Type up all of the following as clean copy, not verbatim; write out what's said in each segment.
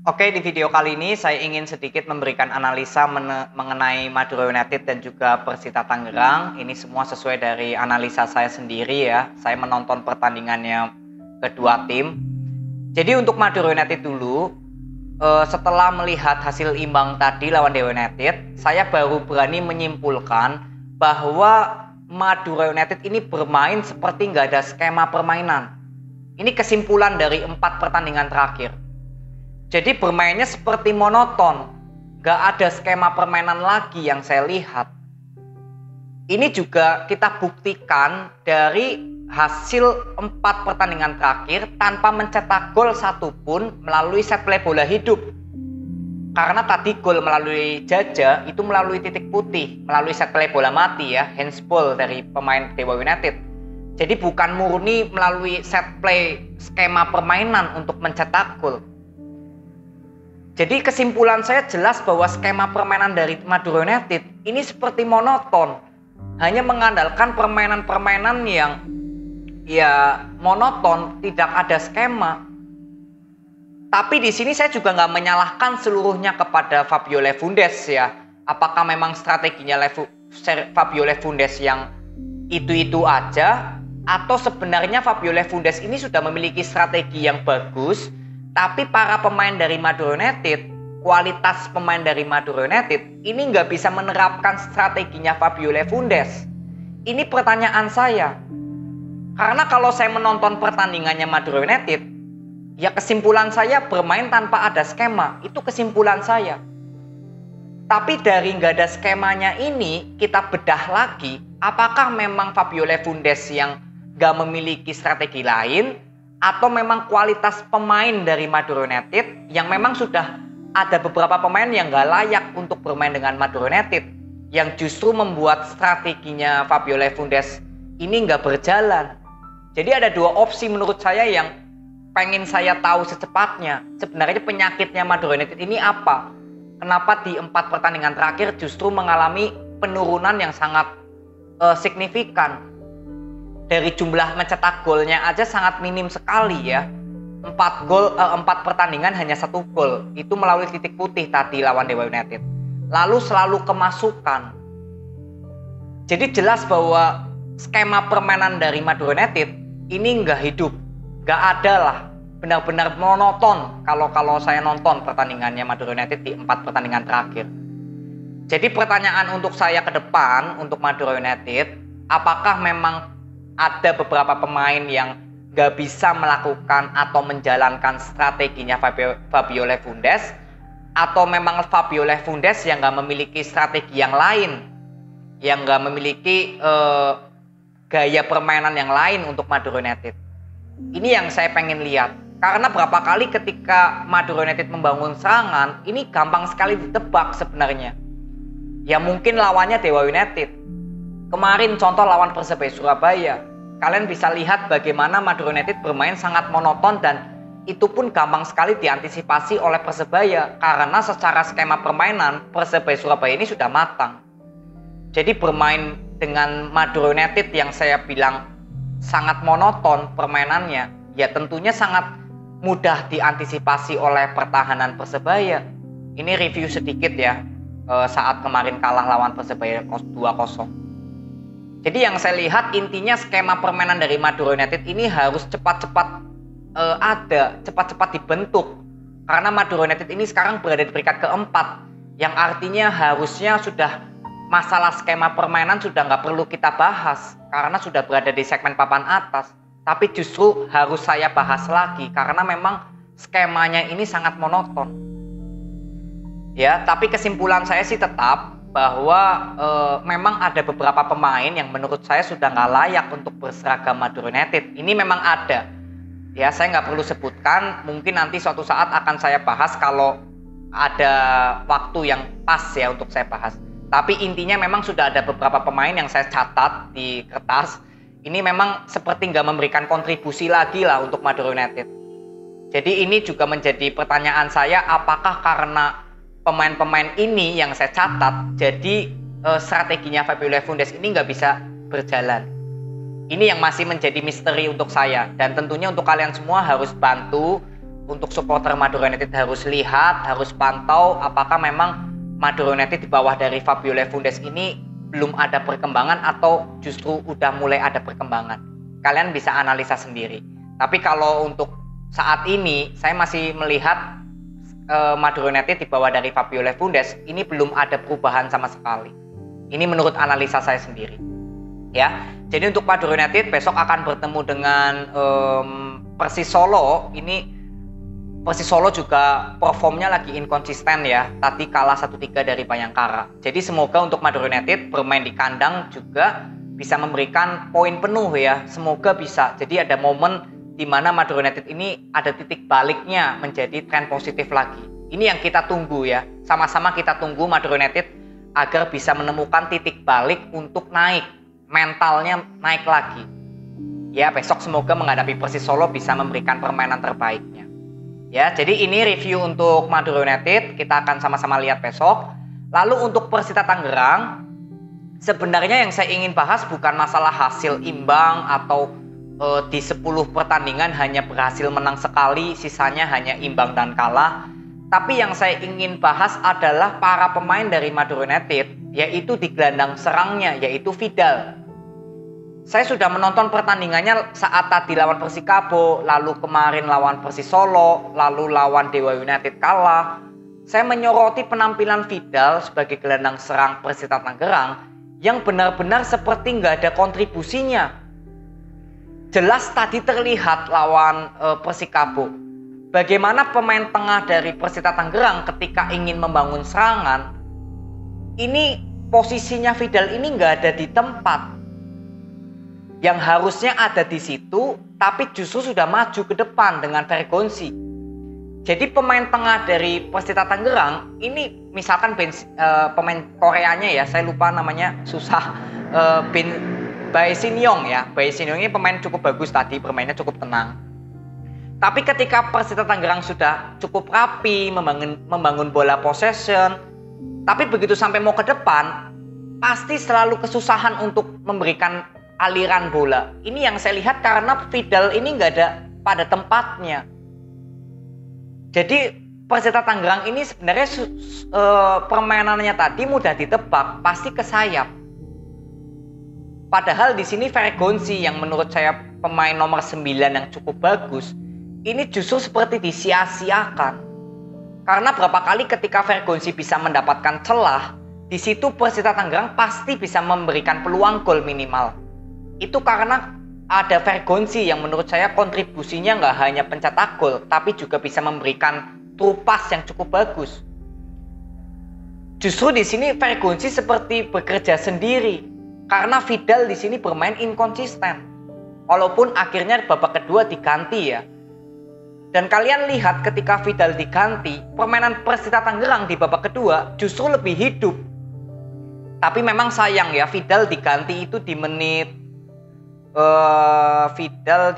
Oke, di video kali ini saya ingin sedikit memberikan analisa mengenai Madura United dan juga Persita Tangerang. Ini semua sesuai dari analisa saya sendiri ya. Saya menonton pertandingannya kedua tim. Jadi untuk Madura United dulu, setelah melihat hasil imbang tadi lawan Dewa United, saya baru berani menyimpulkan bahwa Madura United ini bermain seperti nggak ada skema permainan. Ini kesimpulan dari 4 pertandingan terakhir. Jadi bermainnya seperti monoton, gak ada skema permainan lagi yang saya lihat. Ini juga kita buktikan dari hasil 4 pertandingan terakhir tanpa mencetak gol satupun melalui set play bola hidup. Karena tadi gol melalui Jaja itu melalui titik putih, melalui set play bola mati ya, handsball dari pemain Dewa United. Jadi bukan murni melalui set play skema permainan untuk mencetak gol. Jadi kesimpulan saya jelas bahwa skema permainan dari Madura United ini seperti monoton. Hanya mengandalkan permainan-permainan yang ya monoton, tidak ada skema. Tapi di sini saya juga nggak menyalahkan seluruhnya kepada Fabio Lefundes ya. Apakah memang strateginya Fabio Lefundes yang itu-itu aja? Atau sebenarnya Fabio Lefundes ini sudah memiliki strategi yang bagus, tapi para pemain dari Madura United, kualitas pemain dari Madura United ini nggak bisa menerapkan strateginya Fabio Lefundes. Ini pertanyaan saya. Karena kalau saya menonton pertandingannya Madura United, ya kesimpulan saya bermain tanpa ada skema. Itu kesimpulan saya. Tapi dari nggak ada skemanya ini, kita bedah lagi, apakah memang Fabio Lefundes yang nggak memiliki strategi lain, atau memang kualitas pemain dari Madura United yang memang sudah ada beberapa pemain yang gak layak untuk bermain dengan Madura United, yang justru membuat strateginya Fabio Lefundes ini gak berjalan. Jadi ada 2 opsi menurut saya yang pengen saya tahu secepatnya. Sebenarnya penyakitnya Madura United ini apa? Kenapa di 4 pertandingan terakhir justru mengalami penurunan yang sangat signifikan? Dari jumlah mencetak golnya aja sangat minim sekali ya. 4 pertandingan hanya 1 gol. Itu melalui titik putih tadi lawan Dewa United. Lalu selalu kemasukan. Jadi jelas bahwa skema permainan dari Madura United ini nggak hidup. Nggak ada lah. Benar-benar monoton kalau saya nonton pertandingannya Madura United di 4 pertandingan terakhir. Jadi pertanyaan untuk saya ke depan untuk Madura United, apakah memang ada beberapa pemain yang gak bisa melakukan atau menjalankan strateginya Fabio Lefundes, atau memang Fabio Lefundes yang gak memiliki strategi yang lain, yang gak memiliki gaya permainan yang lain untuk Madura United. Ini yang saya pengen lihat, karena berapa kali ketika Madura United membangun serangan, ini gampang sekali ditebak sebenarnya. Ya mungkin lawannya Dewa United. Kemarin contoh lawan Persebaya Surabaya, kalian bisa lihat bagaimana Madura United bermain sangat monoton dan itu pun gampang sekali diantisipasi oleh Persebaya karena secara skema permainan Persebaya Surabaya ini sudah matang. Jadi bermain dengan Madura United yang saya bilang sangat monoton permainannya, ya tentunya sangat mudah diantisipasi oleh pertahanan Persebaya. Ini review sedikit ya, saat kemarin kalah lawan Persebaya 2-0. Jadi yang saya lihat intinya skema permainan dari Madura United ini harus cepat-cepat cepat-cepat dibentuk. Karena Madura United ini sekarang berada di peringkat keempat, yang artinya harusnya sudah masalah skema permainan sudah nggak perlu kita bahas karena sudah berada di segmen papan atas. Tapi justru harus saya bahas lagi karena memang skemanya ini sangat monoton. Ya, tapi kesimpulan saya sih tetap bahwa memang ada beberapa pemain yang menurut saya sudah nggak layak untuk berseragam Madura United. Ini memang ada. Ya, saya nggak perlu sebutkan. Mungkin nanti suatu saat akan saya bahas kalau ada waktu yang pas ya untuk saya bahas. Tapi intinya memang sudah ada beberapa pemain yang saya catat di kertas. Ini memang seperti nggak memberikan kontribusi lagi lah untuk Madura United. Jadi ini juga menjadi pertanyaan saya, apakah karena pemain-pemain ini yang saya catat, jadi strateginya Fabio Lefundes ini nggak bisa berjalan. Ini yang masih menjadi misteri untuk saya. Dan tentunya untuk kalian semua harus bantu untuk supporter Madura United harus lihat, harus pantau apakah memang Madura United di bawah dari Fabio Lefundes ini belum ada perkembangan atau justru udah mulai ada perkembangan. Kalian bisa analisa sendiri. Tapi kalau untuk saat ini saya masih melihat Madura United di bawah dari Fabio Lefundes ini belum ada perubahan sama sekali. Ini menurut analisa saya sendiri. Ya, jadi untuk Madura United besok akan bertemu dengan Persis Solo. Ini Persis Solo juga performnya lagi inkonsisten ya. Tadi kalah 1-3 dari Bayangkara. Jadi semoga untuk Madura United bermain di kandang juga bisa memberikan poin penuh ya. Semoga bisa. Jadi ada momen di mana Madura United ini ada titik baliknya menjadi tren positif lagi. Ini yang kita tunggu ya. Sama-sama kita tunggu Madura United agar bisa menemukan titik balik untuk naik. Mentalnya naik lagi. Ya, besok semoga menghadapi Persis Solo bisa memberikan permainan terbaiknya. Ya, jadi ini review untuk Madura United. Kita akan sama-sama lihat besok. Lalu untuk Persita Tangerang, sebenarnya yang saya ingin bahas bukan masalah hasil imbang atau di 10 pertandingan hanya berhasil menang sekali, sisanya hanya imbang dan kalah. Tapi yang saya ingin bahas adalah para pemain dari Madura United, yaitu di gelandang serangnya, yaitu Vidal. Saya sudah menonton pertandingannya saat tadi lawan Persikabo, lalu kemarin lawan Persis Solo, lalu lawan Dewa United kalah. Saya menyoroti penampilan Vidal sebagai gelandang serang Persita Tangerang yang benar-benar seperti nggak ada kontribusinya. Jelas tadi terlihat lawan Persikabo bagaimana pemain tengah dari Persita Tangerang ketika ingin membangun serangan ini posisinya Vidal ini nggak ada di tempat yang harusnya ada di situ, tapi justru sudah maju ke depan dengan Vergonzi. Jadi pemain tengah dari Persita Tangerang ini misalkan pemain Koreanya ya, saya lupa namanya, susah, Bae Shin-yong ya. Bae Shin-yong ini pemain cukup bagus tadi, bermainnya cukup tenang. Tapi ketika Persita Tangerang sudah cukup rapi membangun bola possession, tapi begitu sampai mau ke depan, pasti selalu kesusahan untuk memberikan aliran bola. Ini yang saya lihat karena Vidal ini nggak ada pada tempatnya. Jadi Persita Tangerang ini sebenarnya permainannya tadi mudah ditebak, pasti ke sayap. Padahal di sini Vergonzi yang menurut saya pemain nomor 9 yang cukup bagus, ini justru seperti disia-siakan. Karena berapa kali ketika Vergonzi bisa mendapatkan celah, di situ Persita Tangerang pasti bisa memberikan peluang gol minimal. Itu karena ada Vergonzi yang menurut saya kontribusinya nggak hanya pencetak gol, tapi juga bisa memberikan true pass yang cukup bagus. Justru di sini Vergonzi seperti bekerja sendiri. Karena Vidal di sini bermain inkonsisten. Walaupun akhirnya babak kedua diganti ya. Dan kalian lihat ketika Vidal diganti, permainan Persita Tangerang di babak kedua justru lebih hidup. Tapi memang sayang ya, Vidal diganti itu di menit 76.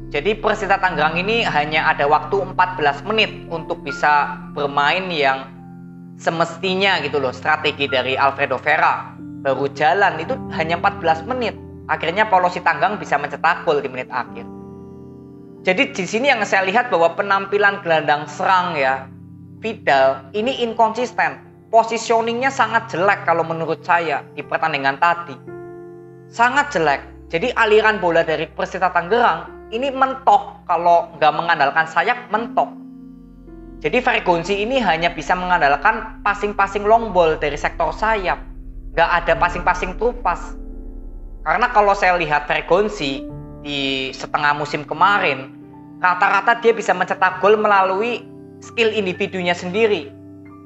Jadi Persita Tangerang ini hanya ada waktu 14 menit untuk bisa bermain yang semestinya gitu loh. Strategi dari Alfredo Vera baru jalan itu hanya 14 menit. Akhirnya Paulo Sitanggang bisa mencetak gol di menit akhir. Jadi di sini yang saya lihat bahwa penampilan gelandang serang ya Vidal ini inkonsisten. Positioningnya sangat jelek kalau menurut saya di pertandingan tadi. Sangat jelek. Jadi aliran bola dari Persita Tangerang ini mentok, kalau nggak mengandalkan sayap mentok. Jadi Vergonzi ini hanya bisa mengandalkan passing-passing long ball dari sektor sayap. Nggak ada passing-passing true pass. Karena kalau saya lihat Vergonzi di setengah musim kemarin, rata-rata dia bisa mencetak gol melalui skill individunya sendiri.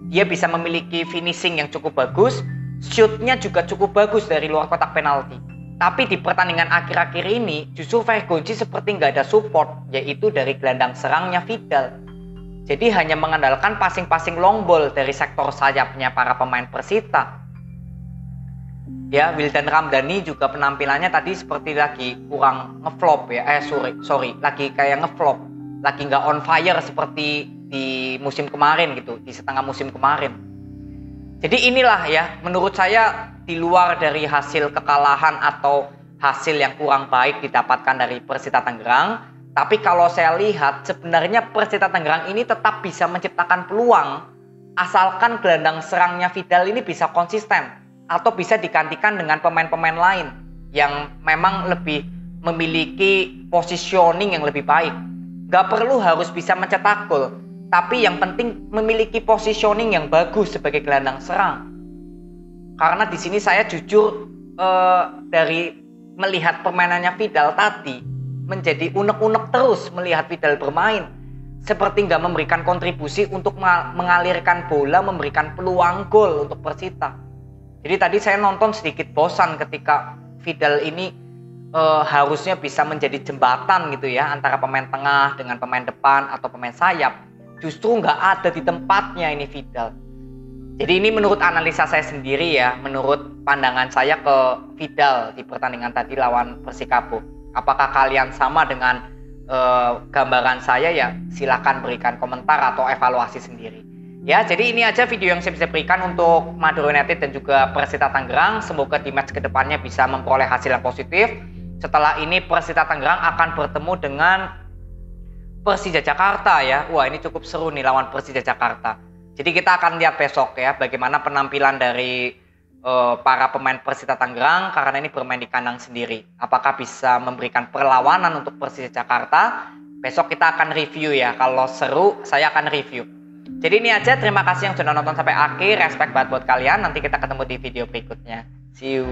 Dia bisa memiliki finishing yang cukup bagus, shootnya juga cukup bagus dari luar kotak penalti. Tapi di pertandingan akhir-akhir ini, justru Vergonzi seperti nggak ada support, yaitu dari gelandang serangnya Vidal. Jadi hanya mengandalkan passing-passing long ball dari sektor sayapnya para pemain Persita. Ya, Wildan Ramdhani juga penampilannya tadi seperti lagi kurang ngeflop ya. Sorry, lagi kayak ngeflop. Lagi nggak on fire seperti di musim kemarin gitu, di setengah musim kemarin. Jadi inilah ya, menurut saya di luar dari hasil kekalahan atau hasil yang kurang baik didapatkan dari Persita Tangerang, Tapi kalau saya lihat sebenarnya Persita Tangerang ini tetap bisa menciptakan peluang asalkan gelandang serangnya Vidal ini bisa konsisten atau bisa digantikan dengan pemain-pemain lain yang memang lebih memiliki positioning yang lebih baik. Gak perlu harus bisa mencetak gol, tapi yang penting memiliki positioning yang bagus sebagai gelandang serang. Karena di sini saya jujur dari melihat permainannya Vidal tadi menjadi unek-unek terus melihat Vidal bermain. Seperti nggak memberikan kontribusi untuk mengalirkan bola, memberikan peluang gol untuk Persita. Jadi tadi saya nonton sedikit bosan ketika Vidal ini harusnya bisa menjadi jembatan gitu ya antara pemain tengah dengan pemain depan atau pemain sayap. Justru nggak ada di tempatnya ini Vidal. Jadi ini menurut analisa saya sendiri ya, menurut pandangan saya ke Vidal di pertandingan tadi lawan Persikabo. Apakah kalian sama dengan gambaran saya? Ya silakan berikan komentar atau evaluasi sendiri. Ya, jadi ini aja video yang saya bisa berikan untuk Madura United dan juga Persita Tangerang. Semoga di match kedepannya bisa memperoleh hasil yang positif. Setelah ini Persita Tangerang akan bertemu dengan Persija Jakarta ya. Wah, ini cukup seru nih lawan Persija Jakarta. Jadi kita akan lihat besok ya bagaimana penampilan dari para pemain Persita Tangerang karena ini bermain di kandang sendiri. Apakah bisa memberikan perlawanan untuk Persija Jakarta? Besok kita akan review ya. Kalau seru saya akan review. Jadi ini aja, terima kasih yang sudah nonton sampai akhir. Respect banget buat kalian. Nanti kita ketemu di video berikutnya. See you.